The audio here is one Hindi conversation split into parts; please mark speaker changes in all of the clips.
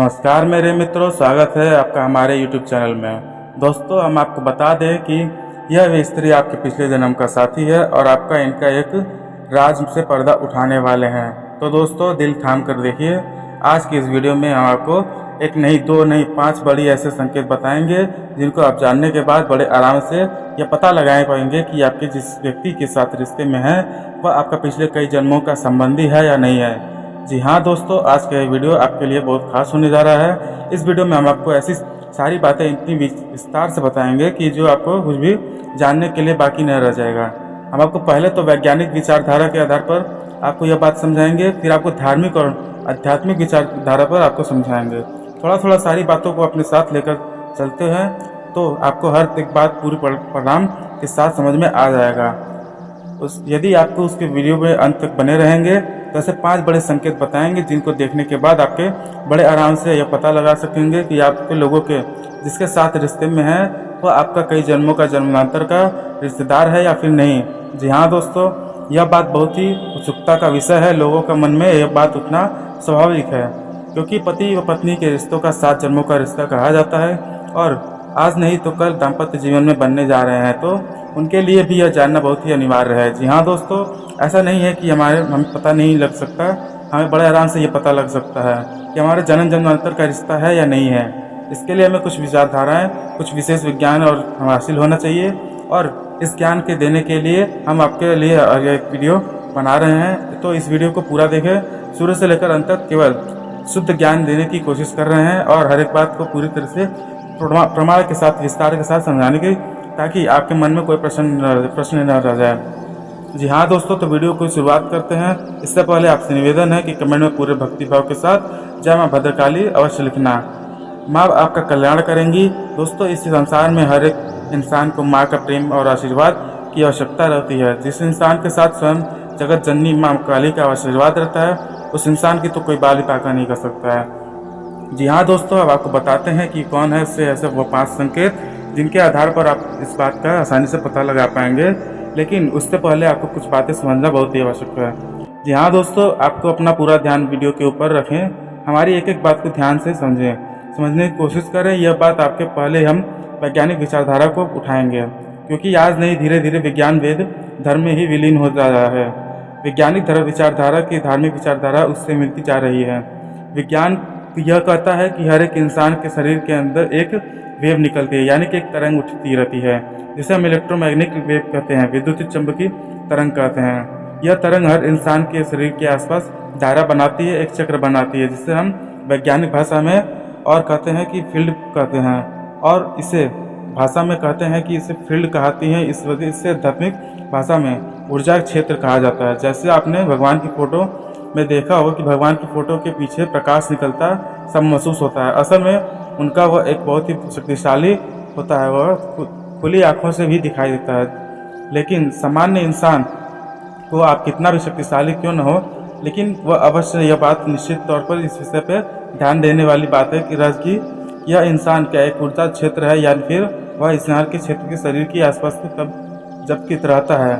Speaker 1: नमस्कार मेरे मित्रों, स्वागत है आपका हमारे YouTube चैनल में। दोस्तों, हम आपको बता दें कि यह स्त्री आपके पिछले जन्म का साथी है और आपका इनका एक राज से पर्दा उठाने वाले हैं। तो दोस्तों, दिल थाम कर देखिए। आज की इस वीडियो में हम आपको एक नहीं, दो नहीं, 5 बड़ी ऐसे संकेत बताएंगे जिनको आप जानने के बाद बड़े आराम से यह पता लगा पाएंगे कि आपके जिस व्यक्ति के साथ रिश्ते में है वह आपका पिछले कई जन्मों का संबंधी है या नहीं है। जी हाँ दोस्तों, आज का ये वीडियो आपके लिए बहुत खास होने जा रहा है। इस वीडियो में हम आपको ऐसी सारी बातें इतनी विस्तार से बताएंगे कि जो आपको कुछ भी जानने के लिए बाकी नहीं रह जाएगा। हम आपको पहले तो वैज्ञानिक विचारधारा के आधार पर आपको यह बात समझाएंगे, फिर आपको धार्मिक और आध्यात्मिक विचारधारा पर आपको समझाएंगे। थोड़ा थोड़ा सारी बातों को अपने साथ लेकर चलते हैं तो आपको हर एक बात पूरी परिणाम के साथ समझ में आ जाएगा। यदि आपको उसके वीडियो में अंत तक बने रहेंगे तो ऐसे 5 बड़े संकेत बताएंगे जिनको देखने के बाद आपके बड़े आराम से यह पता लगा सकेंगे कि आपके लोगों के जिसके साथ रिश्ते में है वह आपका कई जन्मों का जन्मांतर का रिश्तेदार है या फिर नहीं। जी हाँ दोस्तों, यह बात बहुत ही उत्सुकता का विषय है। लोगों का मन में यह बात उठना स्वाभाविक है क्योंकि पति व पत्नी के रिश्तों का 7 जन्मों का रिश्ता कहा जाता है और आज नहीं तो कल दाम्पत्य जीवन में बनने जा रहे हैं, तो उनके लिए भी यह जानना बहुत ही अनिवार्य है। जी हाँ दोस्तों, ऐसा नहीं है कि हमें पता नहीं लग सकता, हमें बड़े आराम से ये पता लग सकता है कि हमारे जन्म जन्मांतर का रिश्ता है या नहीं है। इसके लिए हमें कुछ विचारधाराएं, कुछ विशेष विज्ञान और हासिल होना चाहिए और इस ज्ञान के देने के लिए हम आपके लिए एक वीडियो बना रहे हैं। तो इस वीडियो को पूरा देखें, शुरू से लेकर अंत तक केवल शुद्ध ज्ञान देने की कोशिश कर रहे हैं और हर एक बात को पूरी तरह से प्रमाण के साथ, विस्तार के साथ समझाने की, ताकि आपके मन में कोई प्रश्न न रह जाए। जी हाँ दोस्तों, तो वीडियो की शुरुआत करते हैं। इससे पहले आपसे निवेदन है कि कमेंट में पूरे भक्तिभाव के साथ जय माँ भद्रकाली अवश्य लिखना। माँ आपका कल्याण करेंगी। दोस्तों, इस संसार में हर एक इंसान को माँ का प्रेम और आशीर्वाद की आवश्यकता रहती है। जिस इंसान के साथ स्वयं जगत जननी माँ काली का आशीर्वाद रहता है उस इंसान की तो कोई बाल ही पाका नहीं कर सकता है। जी हाँ दोस्तों, अब आपको बताते हैं कि कौन है ऐसे वो 5 संकेत जिनके आधार पर आप इस बात का आसानी से पता लगा पाएंगे। लेकिन उससे पहले आपको कुछ बातें समझना बहुत ही आवश्यक है। जी हाँ दोस्तों, आपको अपना पूरा ध्यान वीडियो के ऊपर रखें, हमारी एक एक बात को ध्यान से समझने की कोशिश करें। यह बात आपके पहले हम वैज्ञानिक विचारधारा को उठाएंगे क्योंकि आज नहीं, धीरे धीरे विज्ञान वेद धर्म में ही विलीन हो जा रहा है। वैज्ञानिक विचारधारा की धार्मिक विचारधारा उससे मिलती जा रही है। विज्ञान यह कहता है कि हर एक इंसान के शरीर के अंदर एक वेव निकलती है, यानी कि एक तरंग उठती रहती है, जिसे हम इलेक्ट्रोमैग्नेटिक वेव कहते हैं, विद्युत चुंबकीय तरंग कहते हैं। यह तरंग हर इंसान के शरीर के आसपास दायरा बनाती है, एक चक्र बनाती है, जिसे हम वैज्ञानिक भाषा में और कहते हैं कि फील्ड कहते हैं, और इसे भाषा में कहते हैं कि इसे फील्ड कहती है। इस वजह से आध्यात्मिक भाषा में ऊर्जा क्षेत्र कहा जाता है। जैसे आपने भगवान की फोटो में देखा हो कि भगवान की फोटो के पीछे प्रकाश निकलता सब महसूस होता है। असल में उनका वह एक बहुत ही शक्तिशाली होता है, वह खुली आंखों से भी दिखाई देता है। लेकिन सामान्य इंसान को आप कितना भी शक्तिशाली क्यों न हो, लेकिन वह अवश्य यह बात निश्चित तौर पर इस विषय पर ध्यान देने वाली बात है कि रज की यह इंसान क्या एक ऊर्जा क्षेत्र है या फिर वह इंसान के क्षेत्र के शरीर के आसपास तब जबकि रहता है।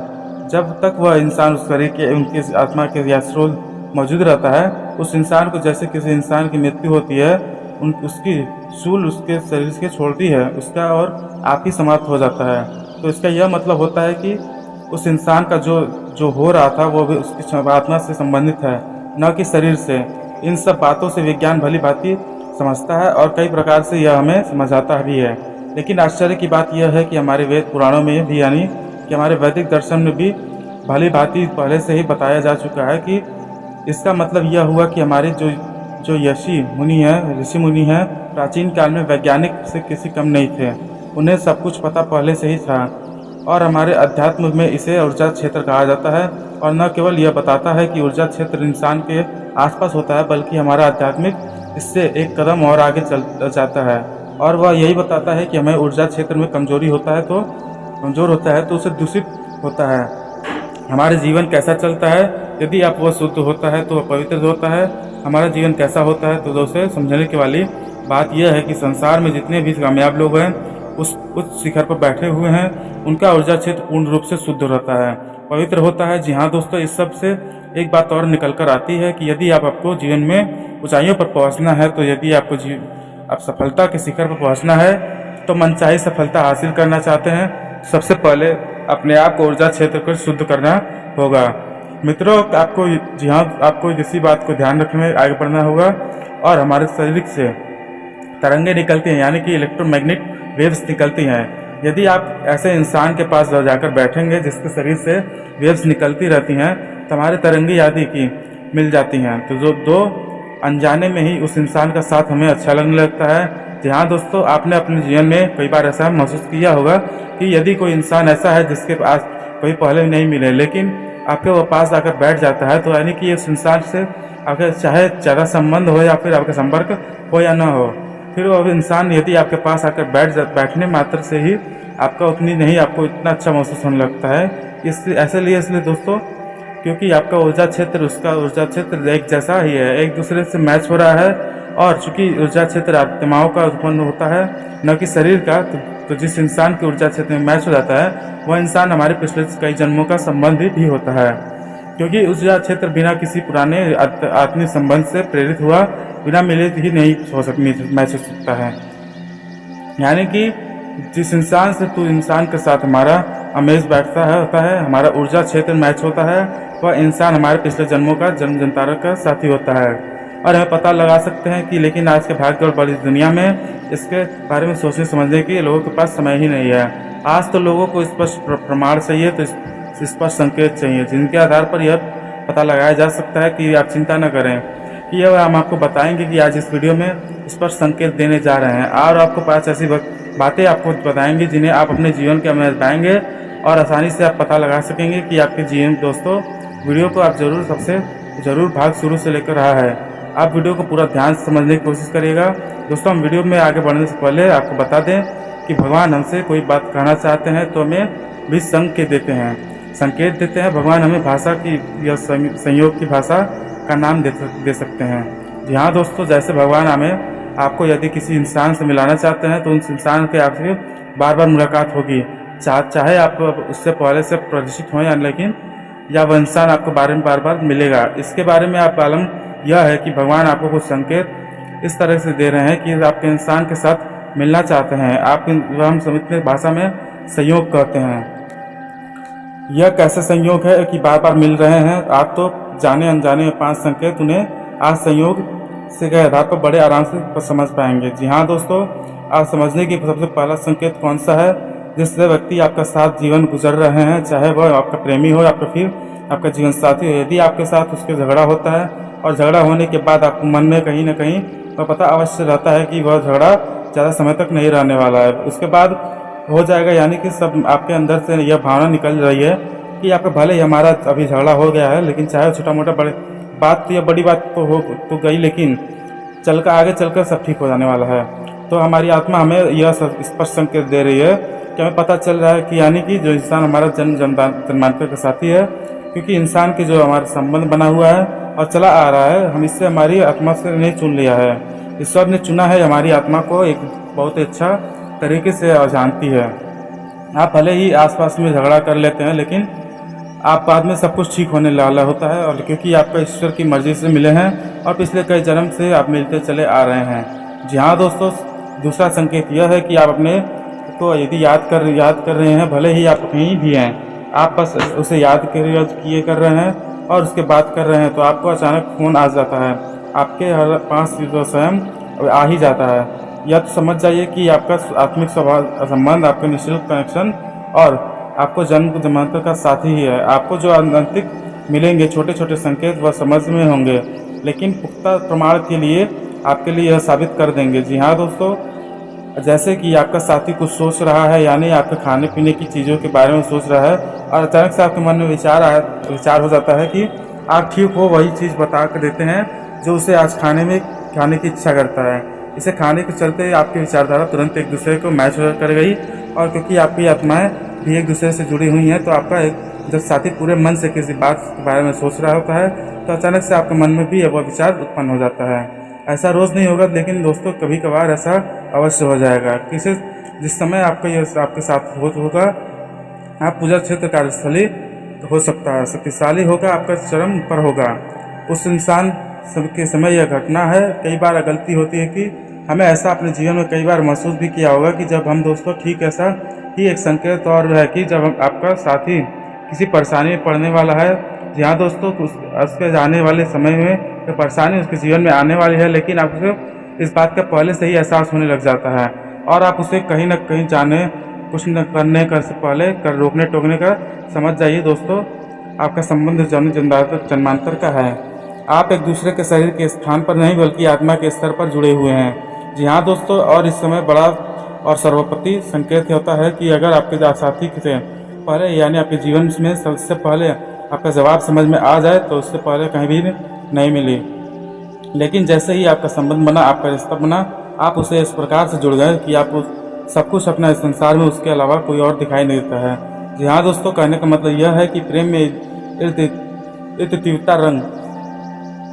Speaker 1: जब तक वह इंसान उस शरीर के उनके आत्मा के या स्रोत मौजूद रहता है, उस इंसान को जैसे किसी इंसान की मृत्यु होती है उसकी शूल उसके शरीर से छोड़ती है, उसका और आप ही समाप्त हो जाता है। तो इसका यह मतलब होता है कि उस इंसान का जो हो रहा था वो भी उसकी आत्मा से संबंधित है, न कि शरीर से। इन सब बातों से विज्ञान भली भांति समझता है और कई प्रकार से यह हमें समझाता भी है। लेकिन आश्चर्य की बात यह है कि हमारे वेद पुराणों में भी, यानी कि हमारे वैदिक दर्शन में भी भली भांति पहले से ही बताया जा चुका है कि इसका मतलब यह हुआ कि हमारे जो ऋषि मुनि हैं प्राचीन काल में वैज्ञानिक से किसी कम नहीं थे। उन्हें सब कुछ पता पहले से ही था और हमारे अध्यात्म में इसे ऊर्जा क्षेत्र कहा जाता है। और न केवल यह बताता है कि ऊर्जा क्षेत्र इंसान के आसपास होता है, बल्कि हमारा आध्यात्मिक इससे एक कदम और आगे चल जाता है और वह यही बताता है कि हमें ऊर्जा क्षेत्र में कमजोर होता है तो उसे दूषित होता है। हमारे जीवन कैसा चलता है, यदि आप वह शुद्ध होता है तो वह पवित्र होता है। हमारा जीवन कैसा होता है, तो दोस्तों समझने की वाली बात यह है कि संसार में जितने भी कामयाब लोग हैं उस उच्च शिखर पर बैठे हुए हैं, उनका ऊर्जा क्षेत्र पूर्ण रूप से शुद्ध रहता है, पवित्र होता है। जी हाँ दोस्तों, इस सब से एक बात और निकल कर आती है कि यदि आपको जीवन में ऊंचाइयों पर पहुंचना है, तो यदि आपको आप सफलता के शिखर पर पहुंचना है, तो मनचाही सफलता हासिल करना चाहते हैं, सबसे पहले अपने आप को ऊर्जा क्षेत्र को शुद्ध करना होगा। मित्रों, आपको जी हाँ, आपको इसी बात को ध्यान रखने में आगे बढ़ना होगा। और हमारे शरीर से तरंगे निकलती हैं, यानी कि इलेक्ट्रोमैग्नेटिक वेव्स निकलती हैं। यदि आप ऐसे इंसान के पास जाकर बैठेंगे जिसके शरीर से वेव्स निकलती रहती हैं, तो हमारे तरंगे आदि की मिल जाती हैं, तो जो दो अनजाने में ही उस इंसान का साथ हमें अच्छा लगने लगता है। जी हाँ दोस्तों, आपने अपने जीवन में कई बार ऐसा महसूस किया होगा कि यदि कोई इंसान ऐसा है जिसके पास कोई पहले नहीं मिले, लेकिन आपके वो पास आकर बैठ जाता है, तो यानी कि उस इंसान से आपके चाहे ज़्यादा संबंध हो या फिर आपका संपर्क हो या ना हो, फिर वो इंसान यदि आपके पास आकर बैठने मात्र से ही आपका उतनी नहीं, आपको इतना अच्छा महसूस होने लगता है। इसलिए दोस्तों, क्योंकि आपका ऊर्जा क्षेत्र उसका ऊर्जा क्षेत्र एक जैसा ही है, एक दूसरे से मैच हो रहा है। और चूंकि ऊर्जा क्षेत्र आत्माओं का उत्पन्न होता है, न कि शरीर का, तो जिस इंसान के ऊर्जा क्षेत्र में मैच हो जाता है, वह इंसान हमारे पिछले कई जन्मों का संबंधी भी होता है। क्योंकि ऊर्जा क्षेत्र बिना किसी पुराने आत्मीय संबंध से प्रेरित हुआ, बिना मिले ही नहीं मैच हो सकता है। यानी कि जिस इंसान से तो इंसान के साथ हमारा अमेज बैठता है होता है, हमारा ऊर्जा क्षेत्र मैच होता है, वह इंसान हमारे पिछले जन्मों का जन्म जन्तारा का साथी होता है। और हमें पता लगा सकते हैं कि लेकिन आज के भागदौड़ वाली दुनिया में इसके बारे में सोचने समझने के लोगों के पास समय ही नहीं है। आज तो लोगों को स्पष्ट प्रमाण चाहिए, तो स्पष्ट संकेत चाहिए, जिनके आधार पर यह पता लगाया जा सकता है कि आप चिंता न करें कि यह हम आपको बताएंगे कि आज इस वीडियो में स्पष्ट संकेत देने जा रहे हैं। और आपको पास ऐसी बातें आपको बताएंगे जिन्हें आप अपने जीवन के में पाएंगे और आसानी से आप पता लगा सकेंगे कि आपके जीवन। दोस्तों, वीडियो को आप जरूर भाग शुरू से लेकर रहा है, आप वीडियो को पूरा ध्यान से समझने की कोशिश करिएगा। दोस्तों, हम वीडियो में आगे बढ़ने से पहले आपको बता दें कि भगवान हमसे कोई बात कहना चाहते हैं तो हमें भी संकेत देते हैं। भगवान हमें भाषा की या संयोग की भाषा का नाम दे सकते हैं। जी हाँ दोस्तों, जैसे भगवान हमें आपको यदि किसी इंसान से मिलाना चाहते हैं, तो उस इंसान के आपसे बार बार मुलाकात होगी, चाहे आप उससे पहले से परिचित हों या वह इंसान आपको बारे में बार बार मिलेगा। इसके बारे में आप मालूम यह है कि भगवान आपको कुछ संकेत इस तरह से दे रहे हैं कि आपके इंसान के साथ मिलना चाहते हैं। हम समझते भाषा में संयोग कहते हैं। यह कैसे संयोग है कि बार बार मिल रहे हैं? आप तो जाने अनजाने में 5 संकेत उन्हें आज संयोग से के आधार पर बड़े आराम से समझ पाएंगे। जी हाँ दोस्तों, आप समझने की सबसे पहला संकेत कौन सा है? जिससे व्यक्ति आपका साथ जीवन गुजर रहे हैं, चाहे वह आपका प्रेमी हो या फिर आपका जीवन साथी हो, यदि आपके साथ उसके झगड़ा होता है और झगड़ा होने के बाद आपको मन में कहीं ना कहीं वह पता अवश्य रहता है कि वह झगड़ा ज़्यादा समय तक नहीं रहने वाला है, उसके बाद हो जाएगा। यानी कि सब आपके अंदर से यह भावना निकल रही है कि आपका भले ही हमारा अभी झगड़ा हो गया है, लेकिन चाहे छोटा मोटा बात तो या बड़ी बात तो हो तो गई, लेकिन आगे चलकर सब ठीक हो जाने वाला है। तो हमारी आत्मा हमें यह स्पष्ट संकेत दे रही है कि हमें पता चल रहा है कि यानी कि जो इंसान हमारा जन्मांतर का साथी है, क्योंकि इंसान के जो हमारा संबंध बना हुआ है और चला आ रहा है, हम इससे हमारी आत्मा से नहीं चुन लिया है, ईश्वर ने चुना है हमारी आत्मा को एक बहुत अच्छा तरीके से जानती है। आप भले ही आसपास में झगड़ा कर लेते हैं, लेकिन आप बाद में सब कुछ ठीक होने वाला होता है, और क्योंकि आपका ईश्वर की मर्जी से मिले हैं और पिछले कई जन्म से आप मिलते चले आ रहे हैं। जी हाँ दोस्तों, दूसरा संकेत यह है कि आप अपने को यदि याद कर रहे हैं, भले ही आप कहीं भी हैं, आप बस उसे याद किए कर रहे हैं और उसके बात कर रहे हैं, तो आपको अचानक फ़ोन आ जाता है, आपके हर पास जो स्वयं आ ही जाता है। यह तो समझ जाइए कि आपका आत्मिक संबंध, आपका निःशुल्क कनेक्शन और आपको जन्म जन्मांतर का साथी ही है। आपको जो आंतरिक मिलेंगे छोटे छोटे संकेत वह समझ में होंगे, लेकिन पुख्ता प्रमाण के लिए आपके लिए यह साबित कर देंगे। जी हाँ दोस्तों, जैसे कि आपका साथी कुछ सोच रहा है, यानी आपके खाने पीने की चीज़ों के बारे में सोच रहा है, और अचानक से आपके मन में विचार हो जाता है कि आप ठीक हो, वही चीज़ बता कर देते हैं जो उसे आज खाने की इच्छा करता है। इसे खाने के चलते आपकी विचारधारा तुरंत एक दूसरे को मैच कर गई, और क्योंकि आपकी आत्माएं भी एक दूसरे से जुड़ी हुई हैं, तो आपका जब साथी पूरे मन से किसी बात के बारे में सोच रहा होता है, तो अचानक से आपके मन में भी वह विचार उत्पन्न हो जाता है। ऐसा रोज़ नहीं होगा, लेकिन दोस्तों कभी कभार ऐसा अवश्य हो जाएगा। जिस समय आपका यह आपके साथ होगा, आप पूजा क्षेत्र कार्यस्थली हो सकता है, शक्तिशाली होगा, आपका चरम पर होगा। उस इंसान के समय यह घटना है। कई बार गलती होती है कि हमें ऐसा अपने जीवन में कई बार महसूस भी किया होगा कि जब हम दोस्तों ठीक ऐसा ही एक संकेत और है कि जब आपका साथी किसी परेशानी में पड़ने वाला है। जी हाँ दोस्तों, उसके आने वाले समय में जो परेशानी उसके जीवन में आने वाली है, लेकिन आपको इस बात का पहले से ही एहसास होने लग जाता है और आप उसे कहीं ना कहीं जाने कुछ न करने कर से पहले कर रोकने टोकने का समझ जाइए दोस्तों। आपका संबंध जन्मांतर का है। आप एक दूसरे के शरीर के स्थान पर नहीं बल्कि आत्मा के स्तर पर जुड़े हुए हैं। जी हाँ दोस्तों, और इस समय बड़ा और सर्वोपरि संकेत होता है कि अगर आपके साथी से पहले यानी आपके जीवन में सबसे पहले आपका जवाब समझ में आ जाए तो उससे पहले कहीं भी नहीं मिली। लेकिन जैसे ही आपका संबंध बना, आपका रिश्ता बना, आप उसे इस प्रकार से जुड़ गए कि आप सब कुछ अपना इस संसार में उसके अलावा कोई और दिखाई नहीं देता है। जी हाँ दोस्तों, कहने का मतलब यह है कि प्रेम में तीव्रता रंग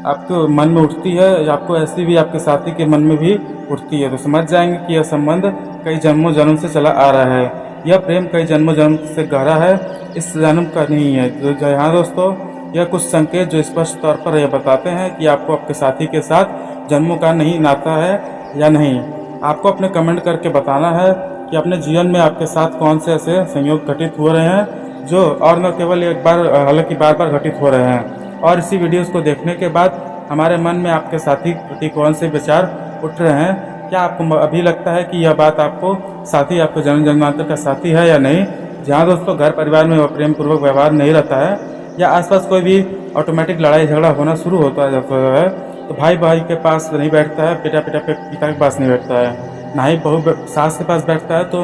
Speaker 1: आपके मन में उठती है, आपको ऐसी भी आपके साथी के मन में भी उठती है, तो समझ जाएंगे कि यह संबंध कई जन्मों जन्म से चला आ रहा है। यह प्रेम कई जन्मों जन्म से गहरा है, इस जन्म का नहीं है। तो यहाँ दोस्तों, यह कुछ संकेत जो स्पष्ट तौर पर यह बताते हैं कि आपको आपके साथी के साथ जन्मों का नहीं नाता है या नहीं। आपको अपने कमेंट करके बताना है कि अपने जीवन में आपके साथ कौन से ऐसे संयोग घटित हो रहे हैं जो और न केवल एक बार हालांकि बार बार घटित हो रहे हैं। और इसी वीडियोस को देखने के बाद हमारे मन में आपके साथी प्रति कौन से विचार उठ रहे हैं। क्या आपको अभी लगता है कि यह बात आपको साथी आपको जन्म जन्मांतर का साथी है या नहीं। जहाँ दोस्तों घर परिवार में प्रेम पूर्वक व्यवहार नहीं रहता है या आसपास कोई भी ऑटोमेटिक लड़ाई झगड़ा होना शुरू होता है तो भाई भाई के पास नहीं बैठता है, पिता पिता के पास नहीं बैठता है, ना ही बहू सास के पास बैठता है, तो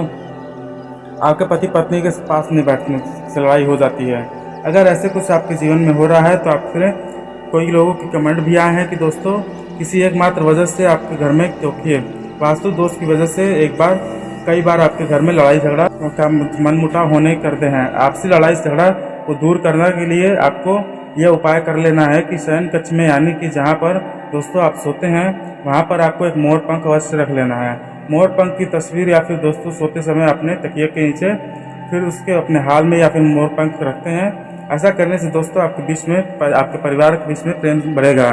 Speaker 1: आपके पति पत्नी के पास नहीं बैठने से लड़ाई हो जाती है। अगर ऐसे कुछ आपके जीवन में हो रहा है तो आपसे कोई लोगों के कमेंट भी आए हैं कि दोस्तों किसी एकमात्र वजह से आपके घर में, क्योंकि वास्तु दोष की वजह से कई बार आपके घर में लड़ाई झगड़ा का मनमुटाव होने करते हैं। आपसी लड़ाई झगड़ा को दूर करने के लिए आपको यह उपाय कर लेना है कि शयन कक्ष में यानी कि जहाँ पर दोस्तों आप सोते हैं वहाँ पर आपको एक मोर पंख अवश्य रख लेना है। मोर पंख की तस्वीर या फिर दोस्तों सोते समय अपने तकिए के नीचे फिर उसके अपने हाल में या फिर मोर पंख रखते हैं। ऐसा करने से दोस्तों आपके बीच में आपके परिवार के बीच में प्रेम बढ़ेगा।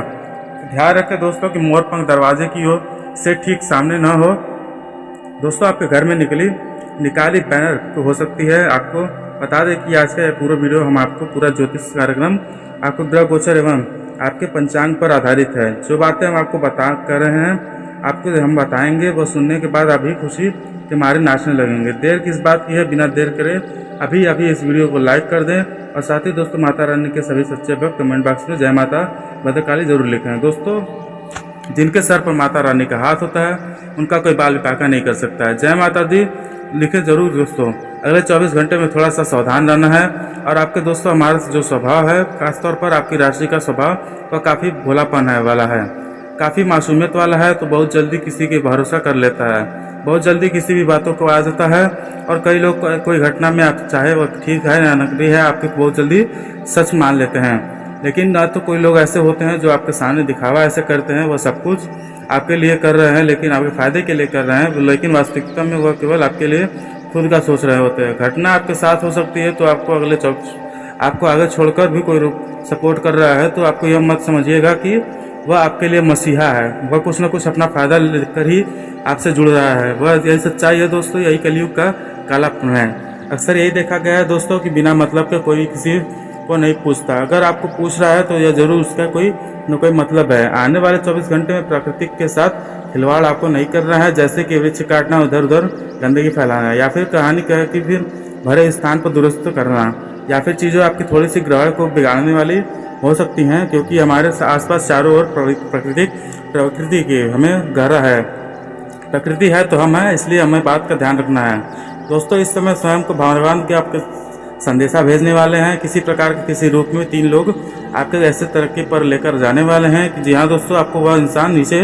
Speaker 1: ध्यान रखें दोस्तों कि मोर पंख दरवाजे की ओर से ठीक सामने न हो। दोस्तों आपके घर में निकाली बैनर तो हो सकती है। आपको बता दें कि आज का पूरा वीडियो हम आपको पूरा ज्योतिष कार्यक्रम आपको ग्रह गोचर एवं आपके पंचांग पर आधारित है। जो बातें हम आपको कर रहे हैं आपको हम बताएंगे, वो सुनने के बाद अभी खुशी के मारे नाचने लगेंगे। देर किस बात की है, बिना देर करे अभी इस वीडियो को लाइक कर दें और साथ ही दोस्तों माता रानी के सभी सच्चे भक्त कमेंट बॉक्स में जय माता भद्रकाली जरूर लिखें। दोस्तों जिनके सर पर माता रानी का हाथ होता है उनका कोई बाल विपाका नहीं कर सकता है। जय माता दी लिखें जरूर दोस्तों। अगले 24 घंटे में थोड़ा सा सावधान रहना है। और आपके दोस्तों हमारा जो स्वभाव है, खासतौर पर आपकी राशि का स्वभाव वह काफ़ी भोलापन है वाला है, काफ़ी मासूमियत वाला है, तो बहुत जल्दी किसी के भरोसा कर लेता है, बहुत जल्दी किसी भी बातों को आ जाता है। और कई लोग कोई घटना में आप चाहे वो ठीक है या नकली है आपके बहुत जल्दी सच मान लेते हैं। लेकिन ना तो कोई लोग ऐसे होते हैं जो आपके सामने दिखावा ऐसे करते हैं, वो सब कुछ आपके लिए कर रहे हैं लेकिन आपके फ़ायदे के लिए कर रहे हैं, लेकिन वास्तविकता में वह केवल आपके लिए खुद का सोच रहे होते हैं। घटना आपके साथ हो सकती है तो आपको आगे छोड़कर भी कोई सपोर्ट कर रहा है तो आपको यह मत समझिएगा कि वह आपके लिए मसीहा है, वह कुछ न कुछ अपना फ़ायदा लेकर ही आपसे जुड़ रहा है। वह यही सच्चाई है दोस्तों, यही कलयुग का कालापन है। अक्सर यही देखा गया है दोस्तों कि बिना मतलब के कोई किसी को नहीं पूछता। अगर आपको पूछ रहा है तो यह जरूर उसका कोई न कोई मतलब है। आने वाले 24 घंटे में प्रकृति के साथ खिलवाड़ आपको नहीं कर रहा है, जैसे कि वृक्ष काटना, उधर उधर गंदगी फैलाना, या फिर कहानी कह कि फिर भरे स्थान पर दुरुस्त करना, या फिर चीज़ें आपकी थोड़ी सी ग्रहण को बिगाड़ने वाली हो सकती हैं, क्योंकि हमारे आसपास चारों ओर प्रकृति की हमें घर है, प्रकृति है तो हम हैं, इसलिए हमें बात का ध्यान रखना है। दोस्तों इस समय स्वयं को भगवान के आपके संदेशा भेजने वाले हैं, किसी प्रकार के किसी रूप में 3 लोग आपके ऐसे तरक्की पर लेकर जाने वाले हैं कि जी हाँ दोस्तों आपको वह इंसान नीचे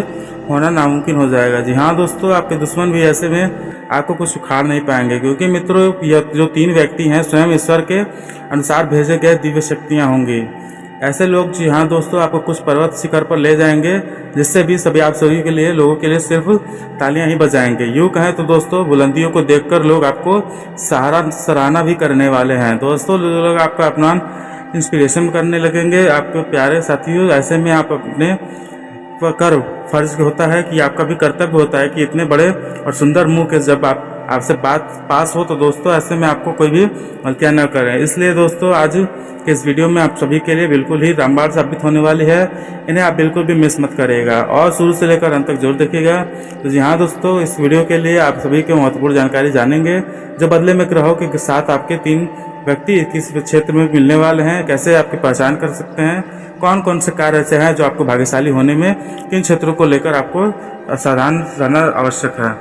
Speaker 1: होना नामुमकिन हो जाएगा। जी हाँ दोस्तों आपके दुश्मन भी ऐसे में आपको कुछ उखाड़ नहीं पाएंगे, क्योंकि मित्रों यह जो 3 व्यक्ति हैं स्वयं ईश्वर के अनुसार भेजे गए दिव्य शक्तियाँ होंगी। ऐसे लोग जी हाँ दोस्तों आपको कुछ पर्वत शिखर पर ले जाएंगे, जिससे भी सभी आप सभी के लिए लोगों के लिए सिर्फ तालियां ही बजाएंगे। यूँ कहें तो दोस्तों बुलंदियों को देखकर लोग आपको सराहना भी करने वाले हैं। दोस्तों लोग आपका अपना इंस्पिरेशन करने लगेंगे। आपके प्यारे साथियों, ऐसे में आप अपने कर फर्ज होता है कि आपका भी कर्तव्य होता है कि इतने बड़े और सुंदर मुंह के जब आपसे बात पास हो तो दोस्तों ऐसे में आपको कोई भी गलतियां न करें। इसलिए दोस्तों आज के इस वीडियो में आप सभी के लिए बिल्कुल ही रामबाण साबित होने वाली है, इन्हें आप बिल्कुल भी मिस मत करिएगा और शुरू से लेकर अंत तक जरूर देखिएगा। तो जी हाँ दोस्तों, इस वीडियो के लिए आप सभी के महत्वपूर्ण जानकारी जानेंगे, जो बदले में ग्रहों के साथ आपके 3 व्यक्ति किस क्षेत्र में मिलने वाले हैं, कैसे आपकी पहचान कर सकते हैं, कौन कौन से कार्य ऐसे हैं जो आपको भाग्यशाली होने में किन क्षेत्रों को लेकर आपको सावधान रहना आवश्यक है।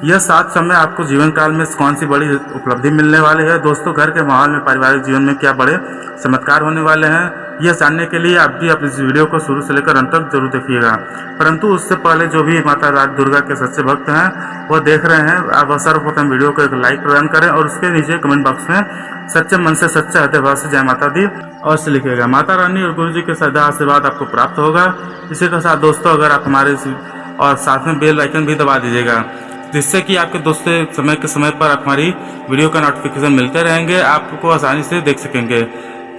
Speaker 1: यह 7 समय आपको जीवन काल में कौन सी बड़ी उपलब्धि मिलने वाली है। दोस्तों घर के माहौल में, पारिवारिक जीवन में क्या बड़े चमत्कार होने वाले हैं, यह जानने के लिए आप भी अपनी इस वीडियो को शुरू से लेकर अंत तक जरूर देखिएगा। परंतु उससे पहले जो भी माता राज दुर्गा के सच्चे भक्त हैं वो देख रहे हैं, आप सर्वप्रथम वीडियो को एक लाइक प्रदान करें और उसके नीचे कमेंट बॉक्स में सच्चे मन से, सच्चे हृदय भाव से जय माता दी अवश्य लिखिएगा। माता रानी और गुरु जी के सदा आशीर्वाद आपको प्राप्त होगा। इसी के साथ दोस्तों अगर आप हमारे और साथ में बेल आइकन भी दबा दीजिएगा, जिससे कि आपके दोस्तों समय के समय पर आप हमारी वीडियो का नोटिफिकेशन मिलते रहेंगे, आपको आसानी से देख सकेंगे।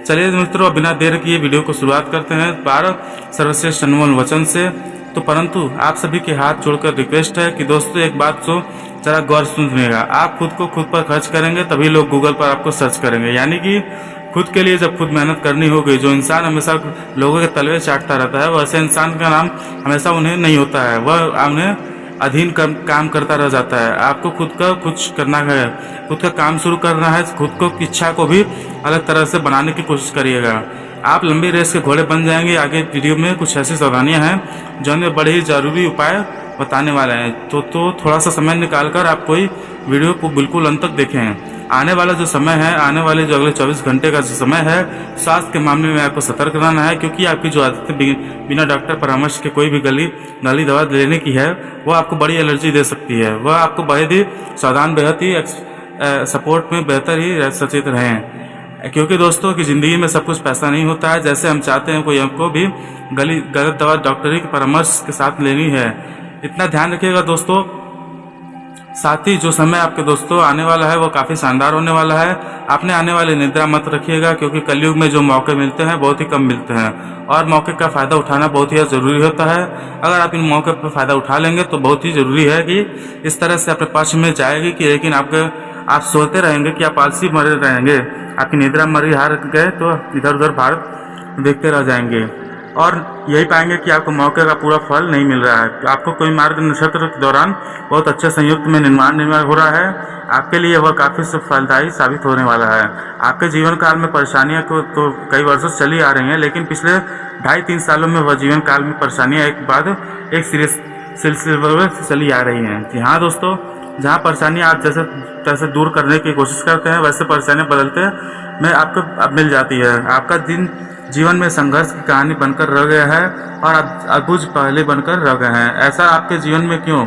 Speaker 1: चलिए मित्रों, बिना देर किए वीडियो को शुरुआत करते हैं 12 सर्वश्रेष्ठ अनमोल वचन से। तो परंतु आप सभी के हाथ जोड़कर रिक्वेस्ट है कि दोस्तों एक बात तो जरा गौर सुनिएगा। आप खुद को खुद पर खर्च करेंगे तभी लोग गूगल पर आपको सर्च करेंगे, यानी कि खुद के लिए जब खुद मेहनत करनी होगी। जो इंसान हमेशा लोगों के तलवे चाटता रहता है, वैसे इंसान का नाम हमेशा उन्हें नहीं होता है, वह उन्हें अधीन काम करता रह जाता है। आपको खुद का कुछ करना है, खुद का काम शुरू करना है, खुद को इच्छा को भी अलग तरह से बनाने की कोशिश करिएगा। आप लंबी रेस के घोड़े बन जाएंगे। आगे वीडियो में कुछ ऐसी सावधानियां हैं जो हमें बड़े ही जरूरी उपाय बताने वाले हैं। तो थोड़ा सा समय निकालकर आप कोई वीडियो को बिल्कुल अंत तक देखें। आने वाला जो समय है, आने वाले जो अगले 24 घंटे का जो समय है, स्वास्थ्य के मामले में आपको सतर्क रहना है, क्योंकि आपकी जो आदत बिना डॉक्टर परामर्श के कोई भी गली दवा लेने की है, वो आपको बड़ी एलर्जी दे सकती है। वह आपको बेहद ही सावधान, बेहद ही सपोर्ट में बेहतर ही सचेत रहें, क्योंकि दोस्तों की ज़िंदगी में सब कुछ पैसा नहीं होता है। जैसे हम चाहते हैं कोई हमको भी गलत दवा डॉक्टरी के परामर्श के साथ लेनी है, इतना ध्यान रखिएगा दोस्तों। साथ ही जो समय आपके दोस्तों आने वाला है वो काफ़ी शानदार होने वाला है। आपने आने वाली निद्रा मत रखिएगा, क्योंकि कलयुग में जो मौके मिलते हैं बहुत ही कम मिलते हैं और मौके का फ़ायदा उठाना बहुत ही ज़रूरी होता है। अगर आप इन मौके पर फ़ायदा उठा लेंगे तो बहुत ही ज़रूरी है कि इस तरह से अपने पक्ष में जाएगी कि लेकिन आप सोचते रहेंगे कि आप आलसी मरे रहेंगे, आपकी निद्रा मरी हार गए तो इधर उधर भारत देखते रह जाएंगे और यही पाएंगे कि आपको मौके का पूरा फल नहीं मिल रहा है। आपको कोई मार्ग नक्षत्र के दौरान बहुत अच्छे संयुक्त में निर्माण हो रहा है, आपके लिए वह काफ़ी फलदायी साबित होने वाला है। आपके जीवन काल में परेशानियां तो कई वर्षों से चली आ रही हैं, लेकिन पिछले 2.5-3 सालों में वह जीवन काल में परेशानियां एक बाद एक सिलसिले से चली आ रही हैं। जी हाँ दोस्तों, जहाँ परेशानियाँ आप जैसे दूर करने की कोशिश करते हैं, वैसे परेशानियाँ बदलते में आपको अब मिल जाती है। आपका जीवन में संघर्ष की कहानी बनकर रह गया है और आप अबूझ पहले बनकर रह गए हैं। ऐसा आपके जीवन में क्यों?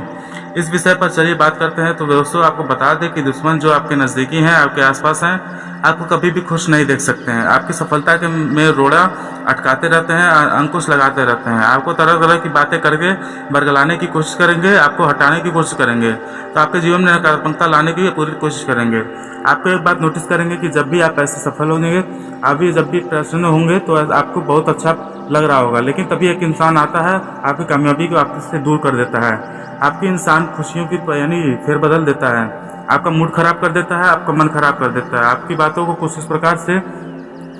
Speaker 1: इस विषय पर चलिए बात करते हैं। तो दोस्तों आपको बता दें कि दुश्मन जो आपके नज़दीकी हैं, आपके आसपास हैं, आपको कभी भी खुश नहीं देख सकते हैं। आपकी सफलता के में रोड़ा अटकाते रहते हैं, अंकुश लगाते रहते हैं। आपको तरह तरह की बातें करके बरगलाने की कोशिश करेंगे, आपको हटाने की कोशिश करेंगे, तो आपके जीवन में नकारात्मकता लाने की पूरी कोशिश करेंगे। आपको एक बात नोटिस करेंगे कि जब भी आप ऐसे सफल होंगे, आप भी जब भी प्रसन्न होंगे तो आपको बहुत अच्छा लग रहा होगा, लेकिन तभी एक इंसान आता है आपकी कामयाबी को आपसे दूर कर देता है, आपकी इंसान खुशियों की यानी फेर बदल देता है, आपका मूड खराब कर देता है, आपका मन खराब कर देता है। आपकी बातों को कुछ इस प्रकार से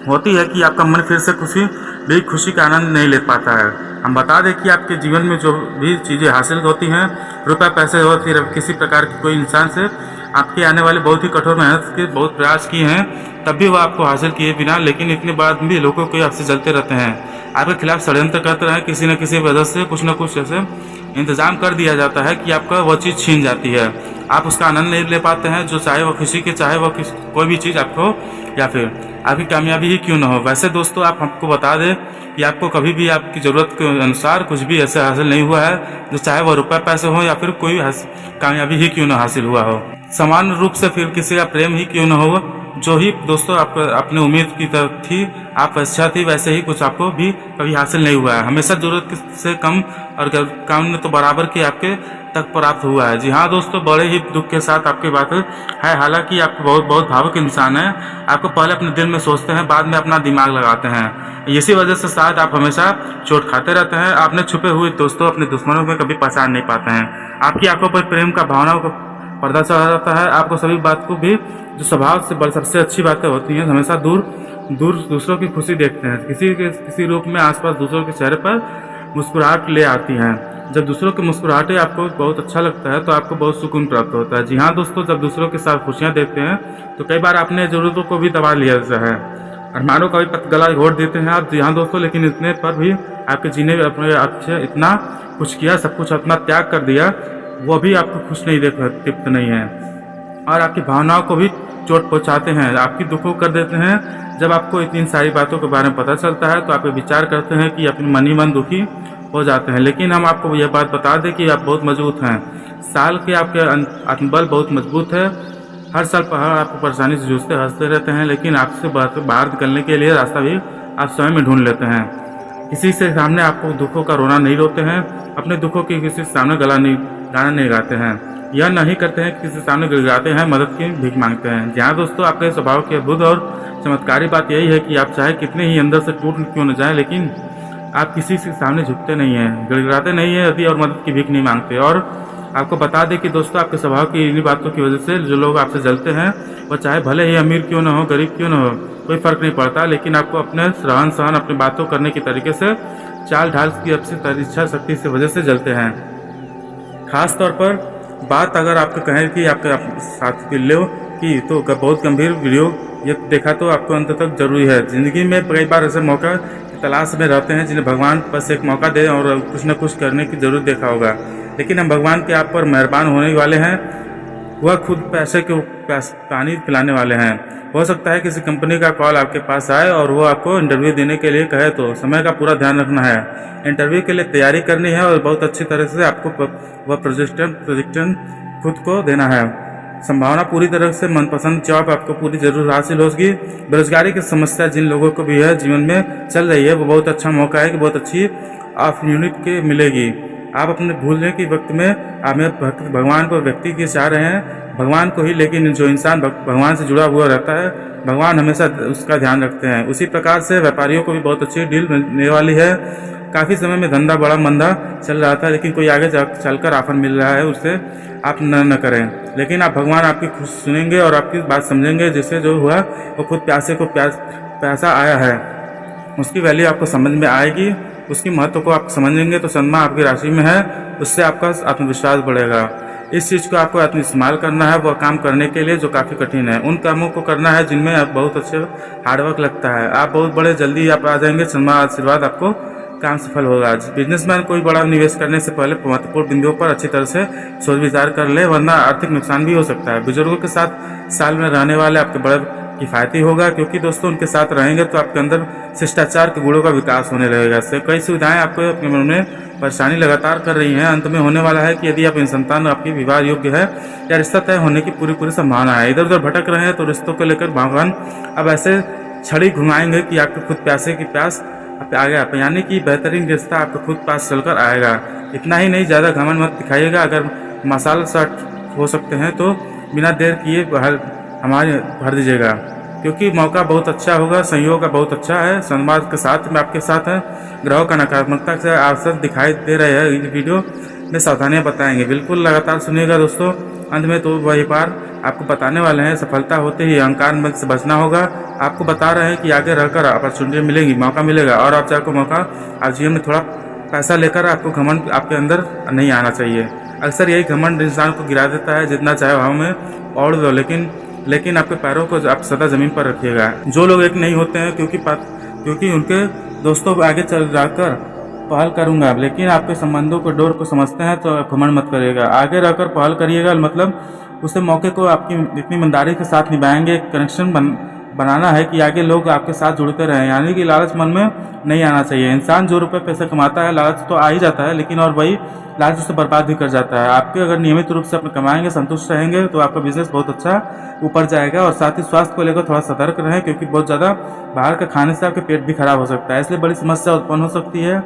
Speaker 1: होती है कि आपका मन फिर से खुशी का आनंद नहीं ले पाता है। हम बता दें कि आपके जीवन में जो भी चीज़ें हासिल होती हैं, रुपये पैसे हो, फिर किसी प्रकार की कोई इंसान से आपके आने वाले बहुत ही कठोर मेहनत के बहुत प्रयास किए हैं, तब भी वो आपको हासिल किए बिना, लेकिन इतने बाद भी लोगों को आपसे जलते रहते हैं, आपके खिलाफ षड्यंत्र करते रहे, किसी न किसी वजह से कुछ न कुछ ऐसे इंतजाम कर दिया जाता है कि आपका वह चीज़ छीन जाती है, आप उसका आनंद नहीं ले पाते हैं, जो चाहे वो खुशी के, चाहे वो कोई भी चीज़ आपको या फिर आपकी कामयाबी ही क्यों न हो। वैसे दोस्तों आप हमको बता दें कि आपको कभी भी आपकी ज़रूरत के अनुसार कुछ भी ऐसे हासिल नहीं हुआ है, जो चाहे वो रुपये पैसे हो या फिर कोई कामयाबी ही क्यों न हासिल हुआ हो, समान रूप से फिर किसी का प्रेम ही क्यों न हो, जो ही दोस्तों आपको अपने उम्मीद की तरफ थी, आप अच्छा थी, वैसे ही कुछ आपको भी कभी हासिल नहीं हुआ है। हमेशा ज़रूरत से कम और काम ने तो बराबर की आपके तक प्राप्त हुआ है। जी हाँ दोस्तों, बड़े ही दुख के साथ आपकी बात है। हालांकि आप बहुत भावुक इंसान हैं। आपको पहले अपने दिल में सोचते हैं, बाद में अपना दिमाग लगाते हैं। इसी वजह से शायद आप हमेशा चोट खाते रहते हैं। आपने छुपे हुए दोस्तों अपने दुश्मनों में कभी पहचान नहीं पाते हैं। आपकी आंखों पर प्रेम का भावनाओं को पर्दा चढ़ा जाता है। आपको सभी बात को भी जो स्वभाव से सबसे अच्छी बातें होती हैं, हमेशा दूसरों की खुशी देखते हैं। किसी रूप में आसपास दूसरों के चेहरे पर मुस्कुराहट ले आती हैं। जब दूसरों की मुस्कुराहटें आपको बहुत अच्छा लगता है तो आपको बहुत सुकून प्राप्त होता है। जी हाँ दोस्तों, जब दूसरों के साथ खुशियाँ देखते हैं तो कई बार अपने ज़रूरतों को भी दबा लिया जाता है, अरमानों का भी गला घोट देते हैं आप। जी हाँ दोस्तों, लेकिन इतने पर भी आपके जीने अपने आपसे इतना कुछ किया, सब कुछ अपना त्याग कर दिया, वो भी आपको खुश नहीं देख तृप्त नहीं है और आपकी भावनाओं को भी चोट पहुंचाते हैं, आपकी दुखों कर देते हैं। जब आपको इतनी सारी बातों के बारे में पता चलता है तो आप विचार करते हैं कि अपने मन दुखी हो जाते हैं। लेकिन हम आपको यह बात बता दें कि आप बहुत मजबूत हैं। साल के आपके आत्मबल बहुत मजबूत है। हर साल पहाड़ आपको परेशानी से जूझते हंसते रहते हैं, लेकिन आपसे बाहर निकलने के लिए रास्ता भी आप स्वयं में ढूंढ लेते हैं। किसी से सामने आपको दुखों का रोना नहीं रोते हैं, अपने दुखों की किसी के सामने गाना नहीं गाते हैं, यह नहीं करते हैं किसी सामने गिड़गिड़ाते हैं, मदद की भीख मांगते हैं। जहाँ दोस्तों आपके स्वभाव की अद्भुत और चमत्कारी बात यही है कि आप चाहे कितने ही अंदर से टूट क्यों न जाए, लेकिन आप किसी के सामने झुकते नहीं हैं, गिड़गिड़ाते नहीं हैं यदि और मदद की भीख नहीं मांगते। और आपको बता दें कि दोस्तों आपके स्वभाव की इन्हीं बातों की वजह से जो लोग आपसे जलते हैं, वो चाहे भले ही अमीर क्यों न हो, गरीब क्यों न हो, कोई फ़र्क नहीं पड़ता, लेकिन आपको अपने रहन सहन, अपनी बातों करने के तरीके से, चाल ढाल की आपसे इच्छा शक्ति से वजह से जलते हैं। खास तौर पर बात अगर आपको कहें कि आपके साथ लो की तो बहुत गंभीर वीडियो ये देखा तो आपको अंत तक जरूरी है। ज़िंदगी में कई बार ऐसे मौका की तलाश में रहते हैं जिन्हें भगवान बस एक मौका दे और कुछ न कुछ करने की जरूरत देखा होगा, लेकिन हम भगवान के आप पर मेहरबान होने वाले हैं। वह खुद पैसे के पानी पिलाने वाले हैं। हो सकता है किसी कंपनी का कॉल आपके पास आए और वो आपको इंटरव्यू देने के लिए कहे, तो समय का पूरा ध्यान रखना है। इंटरव्यू के लिए तैयारी करनी है और बहुत अच्छी तरह से आपको वह प्रोजेक्शन खुद को देना है। संभावना पूरी तरह से मनपसंद जॉब आपको पूरी जरूर हासिल होगी। बेरोजगारी की समस्या जिन लोगों को भी है जीवन में चल रही है, वो बहुत अच्छा मौका है कि बहुत अच्छी अपॉर्चुनिटी के मिलेगी। आप अपने भूलने के वक्त में आप भगवान को व्यक्ति के चाह रहे हैं, भगवान को ही, लेकिन जो इंसान भगवान से जुड़ा हुआ रहता है, भगवान हमेशा उसका ध्यान रखते हैं। उसी प्रकार से व्यापारियों को भी बहुत अच्छी डील मिलने वाली है। काफ़ी समय में धंधा बड़ा मंदा चल रहा था, लेकिन कोई आगे चलकर ऑफर मिल रहा है, उससे आप न करें। लेकिन आप भगवान आपकी खुश सुनेंगे और आपकी बात समझेंगे। जिससे जो हुआ वो खुद प्यासे को पैसा आया है, उसकी वैल्यू आपको समझ में आएगी, उसकी महत्व को आप समझेंगे तो चंद्रमा आपकी राशि में है, उससे आपका आत्मविश्वास बढ़ेगा। इस चीज़ को आपको इस्तेमाल करना है, वह काम करने के लिए जो काफ़ी कठिन है। उन कामों को करना है जिनमें आप बहुत अच्छे हार्डवर्क लगता है। आप बहुत बड़े जल्दी आप आ जाएंगे, चंद्रमा आशीर्वाद आपको काम सफल होगा। बिजनेसमैन कोई बड़ा निवेश करने से पहले महत्वपूर्ण बिंदुओं पर अच्छी तरह से सोच विचार कर ले, वरना आर्थिक नुकसान भी हो सकता है। बुजुर्गों के साथ साल में रहने वाले आपके बड़े किफ़ायती होगा, क्योंकि दोस्तों उनके साथ रहेंगे तो आपके अंदर शिष्टाचार के गुणों का विकास होने लगेगा। इससे कई सुविधाएं आपको अपने मन में परेशानी लगातार कर रही हैं। अंत में होने वाला है कि यदि आप इन संतान आपकी विवाह योग्य है या रिश्ता तय होने की पूरी संभावना है। इधर उधर भटक रहे हैं तो रिश्तों को लेकर भगवान अब ऐसे छड़ी घुमाएंगे कि आपको खुद प्यासे की प्यास आ गया, यानी कि बेहतरीन रिश्ता आपको खुद पास चलकर आएगा। इतना ही नहीं, ज़्यादा घमंड मत दिखाइएगा। अगर मसाला शॉट हो सकते हैं तो बिना देर किए भर दीजिएगा, क्योंकि मौका बहुत अच्छा होगा, संयोग का बहुत अच्छा है। समाज के साथ में आपके साथ है, ग्रहों का नकारात्मकता से अवसर दिखाई दे रहे हैं। इस वीडियो में सावधानियां बताएंगे, बिल्कुल लगातार सुनिएगा दोस्तों। अंत में तो वही पार आपको बताने वाले हैं, सफलता होते ही अहंकार मन से बचना होगा। आपको बता रहे हैं कि आगे रहकर अपॉर्चुनिटी मिलेंगी, मौका मिलेगा, और आप चाहे मौका आप जीवन में थोड़ा पैसा लेकर आपको घमंड आपके अंदर नहीं आना चाहिए। अक्सर यही घमंड इंसान को गिरा देता है। जितना चाहे हवा में और दो, लेकिन आपके पैरों को आप सदा ज़मीन पर रखिएगा। जो लोग एक नहीं होते हैं क्योंकि उनके दोस्तों आगे चल जाकर पहल करूंगा, लेकिन आपके संबंधों को डोर को समझते हैं तो घमंड मत करिएगा। आगे रहकर पहल करिएगा, मतलब उसे मौके को आपकी इतनी ईमानदारी के साथ निभाएंगे, कनेक्शन बनाना है कि आगे लोग आपके साथ जुड़ते रहें, यानी कि लालच मन में नहीं आना चाहिए। इंसान जो रुपये पैसे कमाता है लालच तो आ ही जाता है, लेकिन और वही लालच उसे बर्बाद भी कर जाता है। आपके अगर नियमित रूप से अपने कमाएंगे, संतुष्ट रहेंगे तो आपका बिजनेस बहुत अच्छा ऊपर जाएगा। और साथ ही स्वास्थ्य को लेकर थोड़ा सतर्क रहें, क्योंकि बहुत ज़्यादा बाहर का खाने से आपके पेट भी खराब हो सकता है, इसलिए बड़ी समस्या उत्पन्न हो सकती है।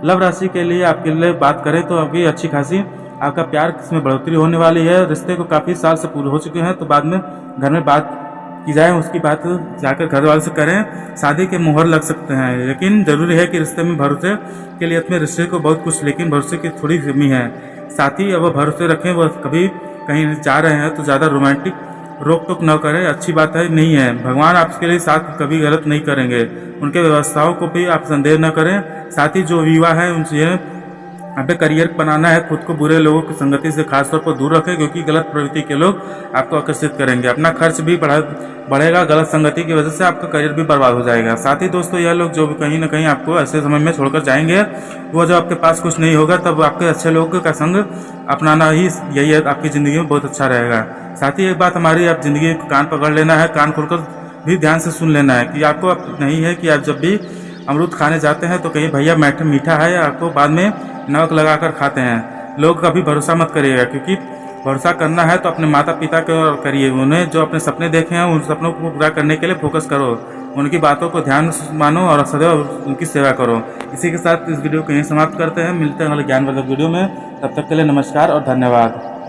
Speaker 1: लव राशि के लिए आपके लिए बात करें तो अभी अच्छी खासी आपका प्यार इसमें बढ़ोतरी होने वाली है। रिश्ते को काफ़ी साल से पूरे हो चुके हैं, तो बाद में घर में बात की जाए, उसकी बात जाकर घर वाले से करें। शादी के मुहर लग सकते हैं, लेकिन ज़रूरी है कि रिश्ते में भरोसे के लिए अपने रिश्ते को बहुत कुछ, लेकिन भरोसे की थोड़ी कमी है। साथ ही अब भरोसे रखें, वह कभी कहीं जा रहे हैं तो ज़्यादा रोमांटिक रोक टोक न करें, अच्छी बात है नहीं है। भगवान आपके लिए साथ कभी गलत नहीं करेंगे, उनके व्यवस्थाओं को भी आप संदेह न करें। साथ ही जो युवा है उनसे अपने करियर बनाना है, खुद को बुरे लोगों की संगति से खासतौर पर दूर रखें, क्योंकि गलत प्रवृत्ति के लोग आपको आकर्षित करेंगे। अपना खर्च भी बढ़ेगा, गलत संगति की वजह से आपका करियर भी बर्बाद हो जाएगा। साथ ही दोस्तों, यह लोग जो भी कहीं ना कहीं आपको ऐसे समय में छोड़कर जाएंगे, वो जब आपके पास कुछ नहीं होगा तब आपके अच्छे लोगों का संग अपनाना ही यही है, आपकी ज़िंदगी में बहुत अच्छा रहेगा। साथ ही एक बात हमारी, आप ज़िंदगी को कान पकड़ लेना है, कान खोलकर भी ध्यान से सुन लेना है कि आपको नहीं है कि आप जब भी अमरूद खाने जाते हैं तो कहीं भैया मीठा है, या आपको बाद में नमक लगाकर खाते हैं। लोग कभी भरोसा मत करिएगा, क्योंकि भरोसा करना है तो अपने माता पिता के और करिए। उन्हें जो अपने सपने देखे हैं उन सपनों को पूरा करने के लिए फोकस करो, उनकी बातों को ध्यान से मानो और सदैव उनकी सेवा करो। इसी के साथ इस वीडियो को यहीं समाप्त करते हैं, मिलते हैं अगले ज्ञानवर्धक वीडियो में। तब तक के लिए नमस्कार और धन्यवाद।